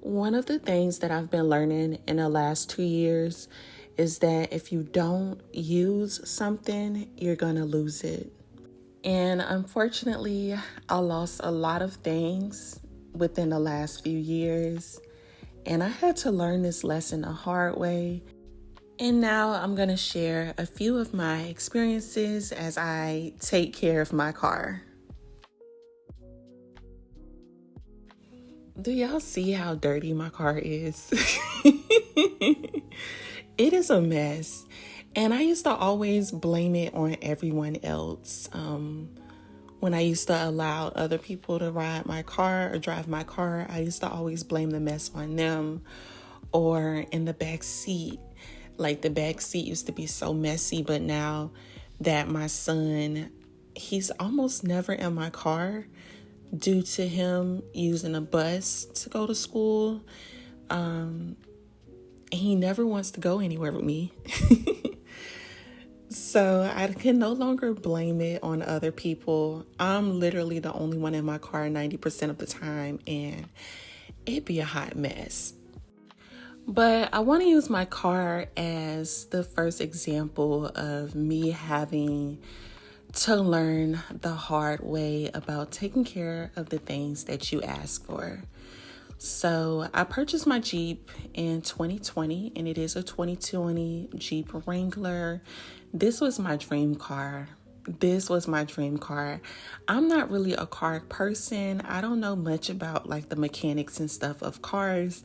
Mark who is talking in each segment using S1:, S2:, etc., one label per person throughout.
S1: One of the things that I've been learning in the last 2 years is that if you don't use something, you're going to lose it. And unfortunately, I lost a lot of things within the last few years. And I had to learn this lesson the hard way. And now I'm going to share a few of my experiences as I take care of my car. Do y'all see how dirty my car is? It is a mess. And I used to always blame it on everyone else. When I used to allow other people to ride my car or drive my car, I used to always blame the mess on them or in the back seat. Like the back seat used to be so messy, but now that my son, he's almost never in my car due to him using a bus to go to school. He never wants to go anywhere with me. So I can no longer blame it on other people. I'm literally the only one in my car 90% of the time, and it'd be a hot mess. But I want to use my car as the first example of me having to learn the hard way about taking care of the things that you ask for. So I purchased my Jeep in 2020, and it is a 2020 Jeep Wrangler. This was my dream car. I'm not really a car person. I don't know much about like the mechanics and stuff of cars.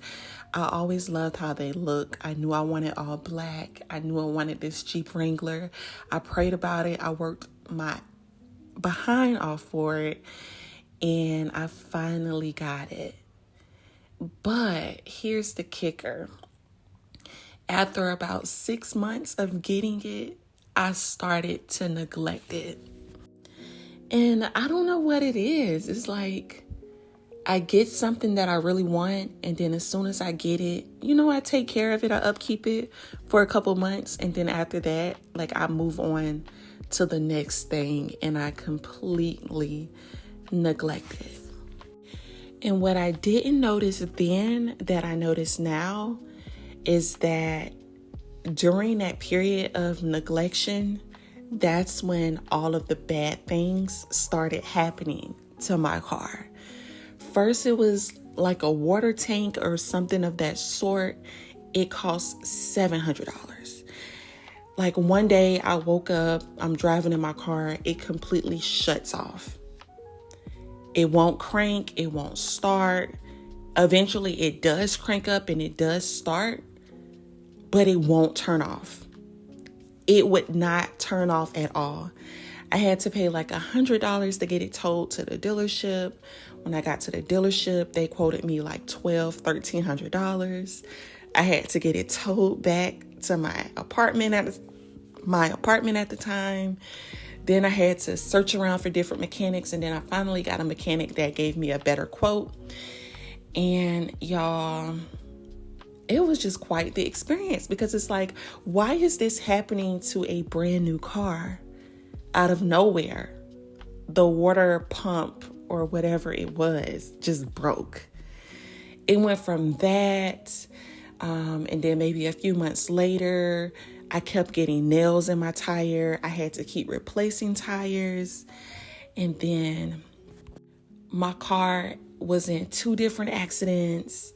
S1: I always loved how they look. I knew I wanted all black. I knew I wanted this Jeep Wrangler. I prayed about it. I worked my behind off for it, and I finally got it. But here's the kicker. After about 6 months of getting it, I started to neglect it. And I don't know what it is. It's like I get something that I really want, and then as soon as I get it, I take care of it. I upkeep it for a couple months, and then after that, like I move on to the next thing, and I completely neglect it. And what I didn't notice then that I notice now is that during that period of neglection, that's when all of the bad things started happening to my car. First, it was like a water tank or something of that sort. It cost $700. Like one day I woke up, I'm driving in my car, it completely shuts off. It won't crank, it won't start. Eventually it does crank up and it does start, but it won't turn off. It would not turn off at all. I had to pay like $100 to get it towed to the dealership. When I got to the dealership, they quoted me like $1,300. I had to get it towed back to my apartment at the time. Then I had to search around for different mechanics, and then I finally got a mechanic that gave me a better quote. And y'all, it was just quite the experience, because it's like, why is this happening to a brand new car out of nowhere? The water pump or whatever it was just broke. It went from that, and then maybe a few months later, I kept getting nails in my tire. I had to keep replacing tires. And then my car was in 2 different accidents.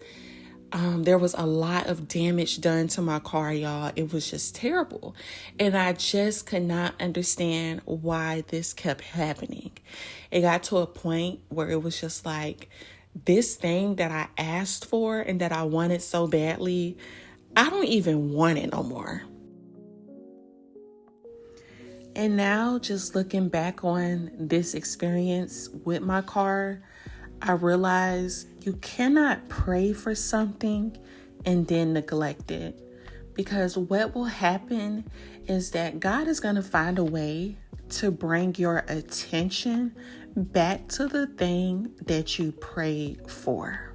S1: There was a lot of damage done to my car, y'all. It was just terrible. And I just could not understand why this kept happening. It got to a point where it was just like, this thing that I asked for and that I wanted so badly, I don't even want it no more. And now, just looking back on this experience with my car, I realize you cannot pray for something and then neglect it. Because what will happen is that God is going to find a way to bring your attention back to the thing that you prayed for.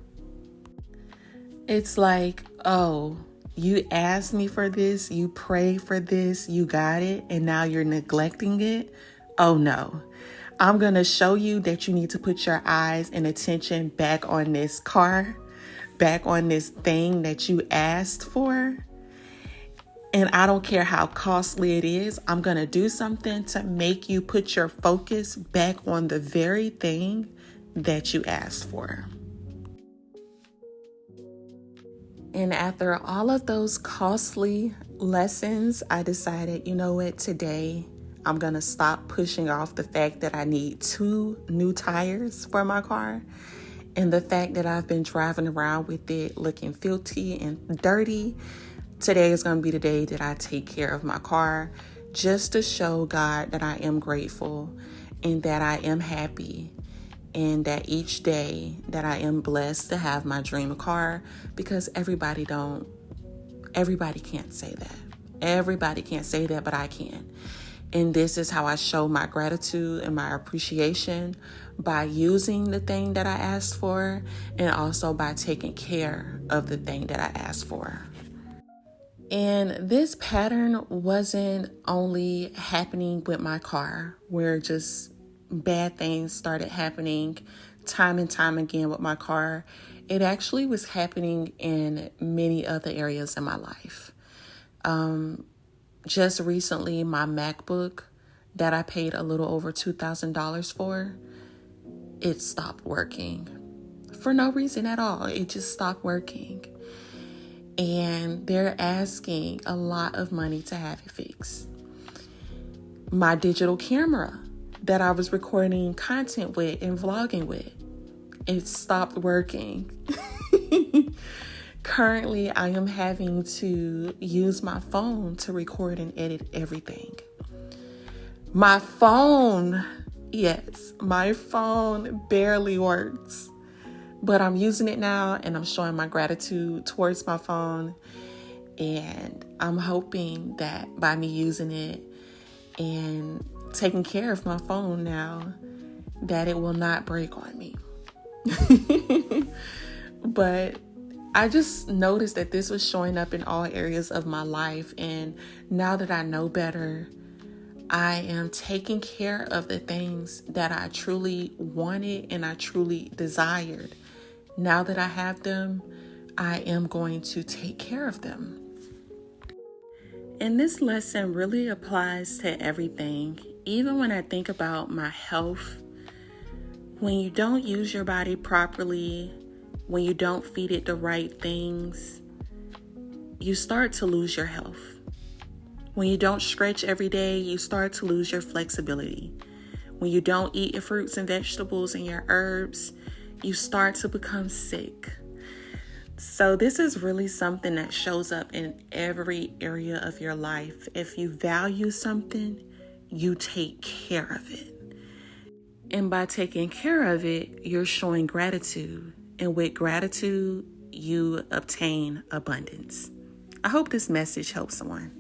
S1: It's like, oh, you asked me for this, you prayed for this, you got it, and now you're neglecting it. Oh no, I'm going to show you that you need to put your eyes and attention back on this car, back on this thing that you asked for. And I don't care how costly it is, I'm going to do something to make you put your focus back on the very thing that you asked for. And after all of those costly lessons, I decided, you know what, today I'm going to stop pushing off the fact that I need 2 new tires for my car. And the fact that I've been driving around with it looking filthy and dirty. Today is going to be the day that I take care of my car, just to show God that I am grateful and that I am happy, and that each day that I am blessed to have my dream car, because everybody can't say that. Everybody can't say that, but I can. And this is how I show my gratitude and my appreciation, by using the thing that I asked for, and also by taking care of the thing that I asked for. And this pattern wasn't only happening with my car, where just bad things started happening time and time again with my car. It actually was happening in many other areas in my life. Just recently, my MacBook that I paid a little over $2,000 for, it stopped working for no reason at all. It just stopped working. And they're asking a lot of money to have it fixed. My digital camera that I was recording content with and vlogging with, it stopped working. Currently, I am having to use my phone to record and edit everything. My phone, yes, my phone barely works. But I'm using it now, and I'm showing my gratitude towards my phone. And I'm hoping that by me using it and taking care of my phone now, that it will not break on me. But I just noticed that this was showing up in all areas of my life. And now that I know better, I am taking care of the things that I truly wanted and I truly desired. Now that I have them, I am going to take care of them. And this lesson really applies to everything. Even when I think about my health, when you don't use your body properly, when you don't feed it the right things, you start to lose your health. When you don't stretch every day, you start to lose your flexibility. When you don't eat your fruits and vegetables and your herbs, you start to become sick. So this is really something that shows up in every area of your life. If you value something, you take care of it. And by taking care of it, you're showing gratitude. And with gratitude, you obtain abundance. I hope this message helps someone.